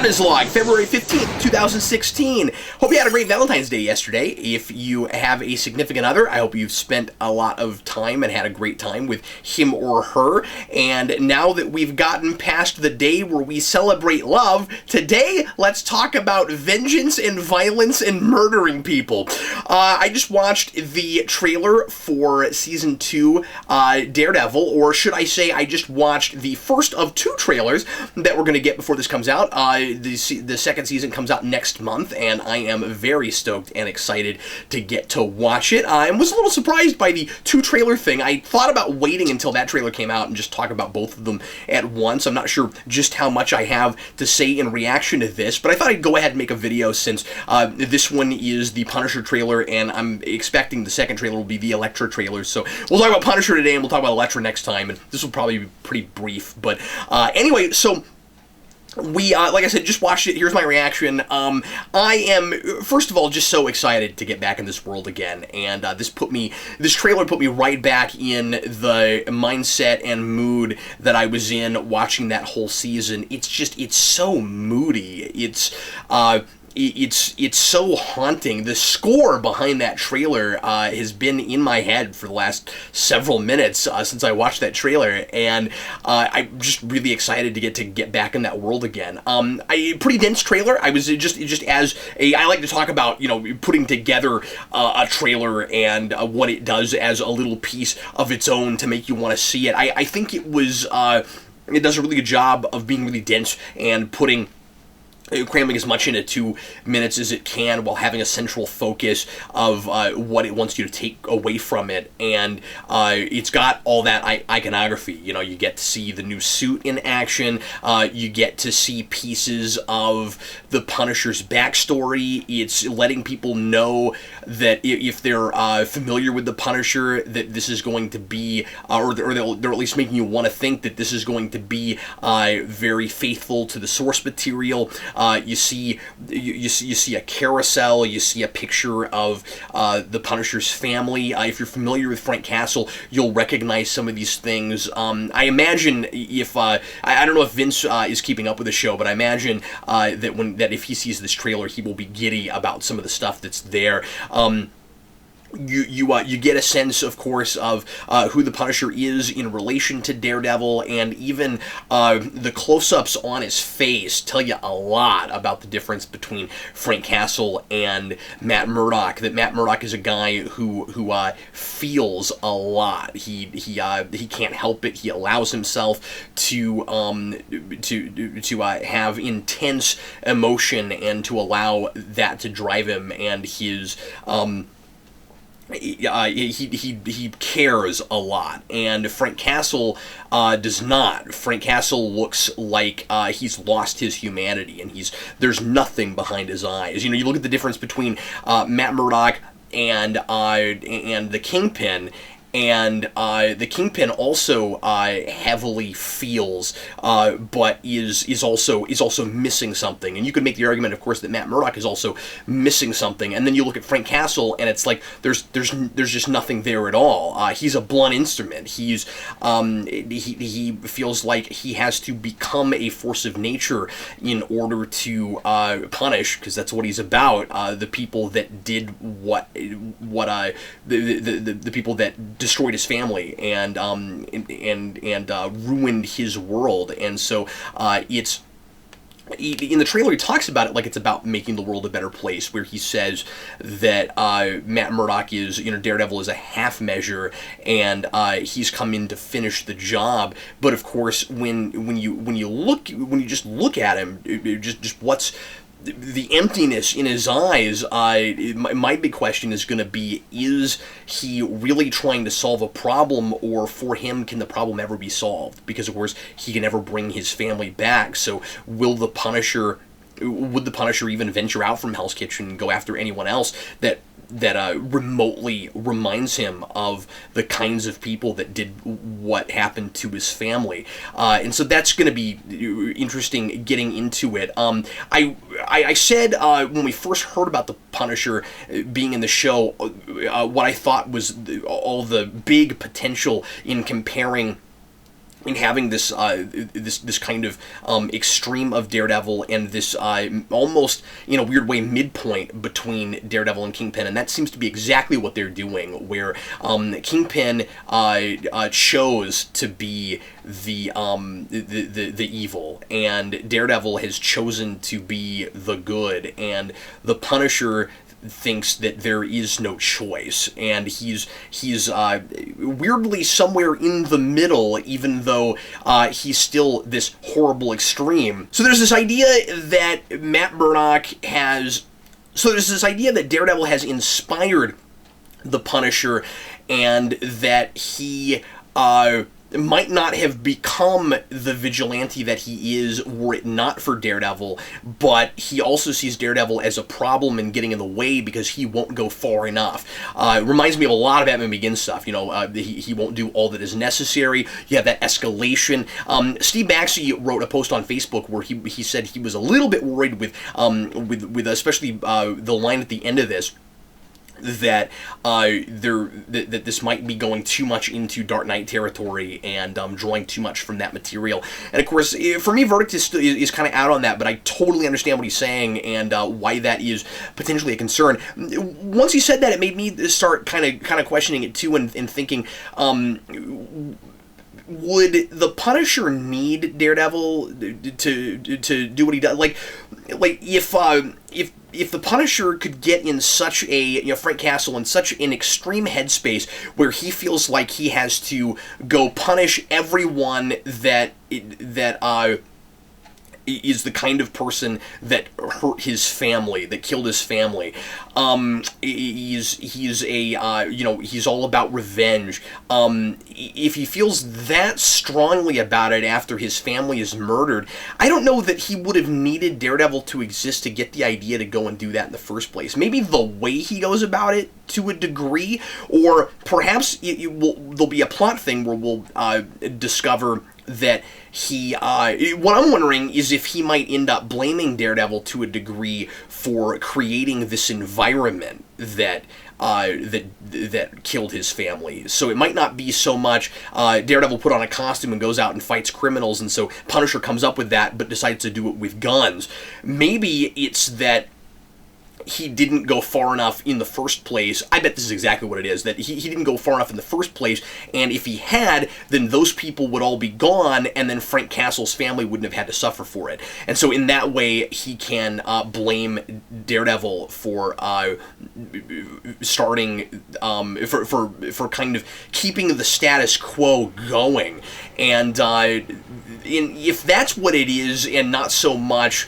Captain's Log, February 15th, 2016. Hope you had a great Valentine's Day yesterday. If you have a significant other, I hope you've spent a lot of time and had a great time with him or her. And now that we've gotten past the day where we celebrate love, today let's talk about vengeance and violence and murdering people. I just watched the trailer for Season 2 Daredevil, or should I say I just watched the first of two trailers that we're going to get before this comes out. The second season comes out next month, and I am very stoked and excited to get to watch it. I was a little surprised by the two-trailer thing. I thought about waiting until that trailer came out and just talk about both of them at once. I'm not sure just how much I have to say in reaction to this, but I thought I'd go ahead and make a video since this one is the Punisher trailer, and I'm expecting the second trailer will be the Elektra trailer. So we'll talk about Punisher today, and we'll talk about Elektra next time, and this will probably be pretty brief. But anyway, so we, like I said, just watched it. Here's my reaction. I am, first of all, just so excited to get back in this world again, and this trailer put me right back in the mindset and mood that I was in watching that whole season. It's so moody. It's so haunting. The score behind that trailer has been in my head for the last several minutes since I watched that trailer, and I'm just really excited to get back in that world again. Pretty dense trailer. I was just as I like to talk about, you know, putting together a trailer and what it does as a little piece of its own to make you want to see it. I think it does a really good job of being really dense and cramming as much into 2 minutes as it can while having a central focus of what it wants you to take away from it. And it's got all that iconography. You know, you get to see the new suit in action. You get to see pieces of the Punisher's backstory. It's letting people know that if they're familiar with the Punisher, that this is going to be, or they're at least making you want to think that this is going to be very faithful to the source material. You see a carousel. You see a picture of the Punisher's family. If you're familiar with Frank Castle, you'll recognize some of these things. I imagine if I don't know if Vince is keeping up with the show, but I imagine that if he sees this trailer, he will be giddy about some of the stuff that's there. You get a sense, of course, of who the Punisher is in relation to Daredevil, and even the close-ups on his face tell you a lot about the difference between Frank Castle and Matt Murdock. That Matt Murdock is a guy who feels a lot. He can't help it. He allows himself to have intense emotion and to allow that to drive him, and his he cares a lot, and Frank Castle does not. Frank Castle looks like he's lost his humanity, and there's nothing behind his eyes. You know, you look at the difference between Matt Murdock and the Kingpin. And the Kingpin also heavily feels, but is also missing something. And you could make the argument, of course, that Matt Murdock is also missing something. And then you look at Frank Castle, and it's like there's just nothing there at all. He's a blunt instrument. He feels like he has to become a force of nature in order to punish, because that's what he's about. The people that did the people that destroyed his family and ruined his world. And so it's in the trailer, he talks about it like it's about making the world a better place, where he says that Matt Murdock is, you know, Daredevil is a half measure, and he's come in to finish the job. But of course, when you just look at him, just what's the emptiness in his eyes, my big question is going to be, is he really trying to solve a problem, or for him, can the problem ever be solved? Because, of course, he can never bring his family back. So would the Punisher even venture out from Hell's Kitchen and go after anyone else that remotely reminds him of the kinds of people that did what happened to his family? And so that's going to be interesting getting into it. I said when we first heard about the Punisher being in the show, what I thought was all the big potential in comparing in having this this kind of extreme of Daredevil and this almost, in a weird way, midpoint between Daredevil and Kingpin, and that seems to be exactly what they're doing, where Kingpin chose to be the evil, and Daredevil has chosen to be the good, and the Punisher thinks that there is no choice, and he's weirdly somewhere in the middle, even though he's still this horrible extreme. So there's this idea that Daredevil has inspired the Punisher, and that he might not have become the vigilante that he is were it not for Daredevil, but he also sees Daredevil as a problem and getting in the way because he won't go far enough. It reminds me of a lot of Batman Begins stuff. He won't do all that is necessary. You have that escalation. Steve Maxey wrote a post on Facebook where he said he was a little bit worried with especially the line at the end of this, that that this might be going too much into Dark Knight territory and drawing too much from that material. And of course, for me, Verdict is kind of out on that, but I totally understand what he's saying and why that is potentially a concern. Once he said that, it made me start kind of questioning it too, and thinking, would the Punisher need Daredevil to do what he does? Like if the Punisher could get in such a, Frank Castle in such an extreme headspace where he feels like he has to go punish everyone that is the kind of person that hurt his family, that killed his family. He's all about revenge. If he feels that strongly about it after his family is murdered, I don't know that he would have needed Daredevil to exist to get the idea to go and do that in the first place. Maybe the way he goes about it to a degree, or perhaps there'll be a plot thing where we'll discover that what I'm wondering is if he might end up blaming Daredevil to a degree for creating this environment that killed his family. So it might not be so much Daredevil put on a costume and goes out and fights criminals, and so Punisher comes up with that but decides to do it with guns. Maybe it's that he didn't go far enough in the first place. I bet this is exactly what it is, that he didn't go far enough in the first place, and if he had, then those people would all be gone, and then Frank Castle's family wouldn't have had to suffer for it. And so in that way, he can blame Daredevil for starting, for kind of keeping the status quo going. And if that's what it is, and not so much,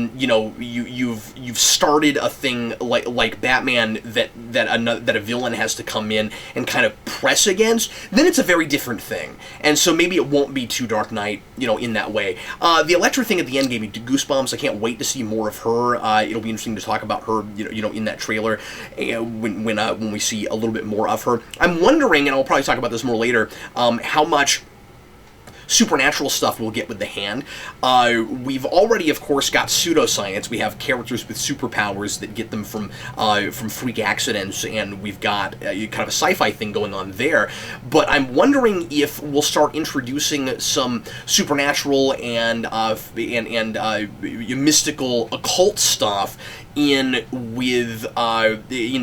you've started a thing like Batman that a villain has to come in and kind of press against, then it's a very different thing. And so maybe it won't be too Dark Knight, in that way. The Elektra thing at the end gave me goosebumps. I can't wait to see more of her. It'll be interesting to talk about her, in that trailer when we see a little bit more of her. I'm wondering, and I'll probably talk about this more later, how much supernatural stuff we'll get with the Hand. We've already, of course, got pseudoscience. We have characters with superpowers that get them from freak accidents, and we've got kind of a sci-fi thing going on there. But I'm wondering if we'll start introducing some supernatural and mystical occult stuff in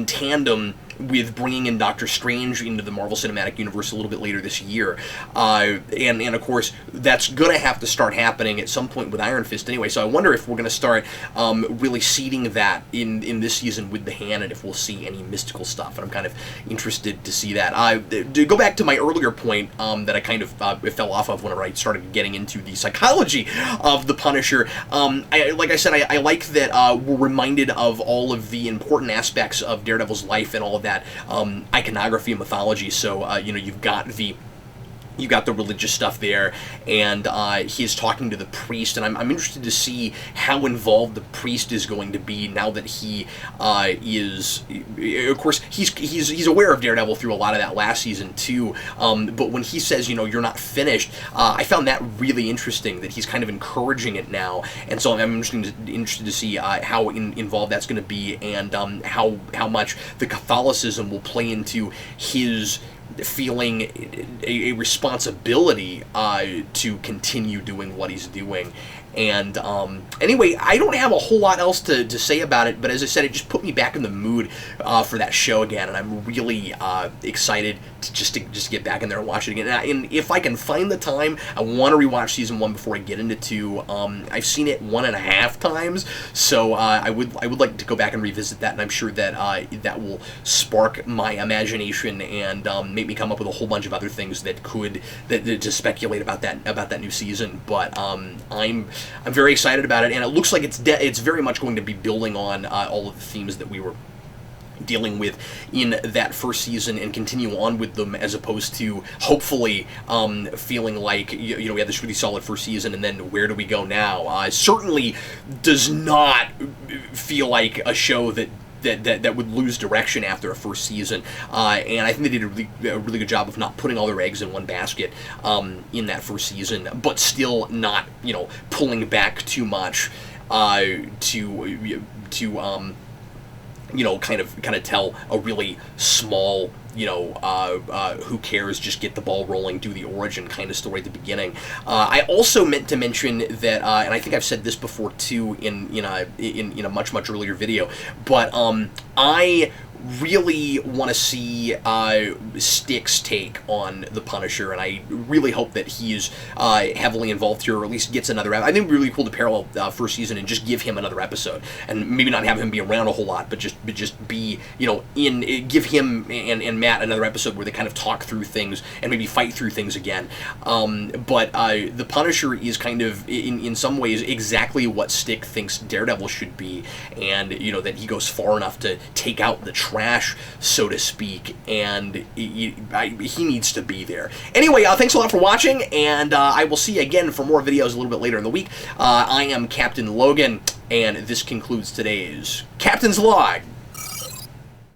tandem with bringing in Doctor Strange into the Marvel Cinematic Universe a little bit later this year. And of course, that's going to have to start happening at some point with Iron Fist anyway, so I wonder if we're going to start really seeding that in this season with the Hand, and if we'll see any mystical stuff, and I'm kind of interested to see that. To go back to my earlier point that I kind of fell off of whenever I started getting into the psychology of the Punisher, like I said, I like that we're reminded of all of the important aspects of Daredevil's life and all of that iconography and mythology. So you've got the religious stuff there, and he's talking to the priest, and I'm interested to see how involved the priest is going to be now that he is. Of course, he's aware of Daredevil through a lot of that last season too. But when he says, you're not finished, I found that really interesting. That he's kind of encouraging it now, and so I'm interested to see how involved that's going to be, and how much the Catholicism will play into his feeling a responsibility to continue doing what he's doing. And anyway, I don't have a whole lot else to say about it, but as I said, it just put me back in the mood for that show again, and I'm really excited to just get back in there and watch it again. And if I can find the time, I want to rewatch season 1 before I get into 2. I've seen it 1.5 times, so I would like to go back and revisit that, and I'm sure that that will spark my imagination and make me come up with a whole bunch of other things that to speculate about that new season. But I'm very excited about it, and it looks like it's very much going to be building on all of the themes that we were dealing with in that first season and continue on with them, as opposed to hopefully feeling like we had this really solid first season and then where do we go now. Certainly does not feel like a show that would lose direction after a first season, and I think they did a really good job of not putting all their eggs in one basket in that first season, but still not pulling back too much to kind of tell a really small, who cares, just get the ball rolling, do the origin kind of story at the beginning. I also meant to mention that, and I think I've said this before too in a much earlier video, but I really want to see Stick's take on the Punisher, and I really hope that he's heavily involved here, or at least gets another. I think it would be really cool to parallel first season and just give him another episode, and maybe not have him be around a whole lot, but just be give him and Matt another episode where they kind of talk through things and maybe fight through things again. But the Punisher is kind of in some ways exactly what Stick thinks Daredevil should be, and that he goes far enough to take out the trash, so to speak, and he needs to be there. Anyway, thanks a lot for watching, and I will see you again for more videos a little bit later in the week. I am Captain Logan, and this concludes today's Captain's Log.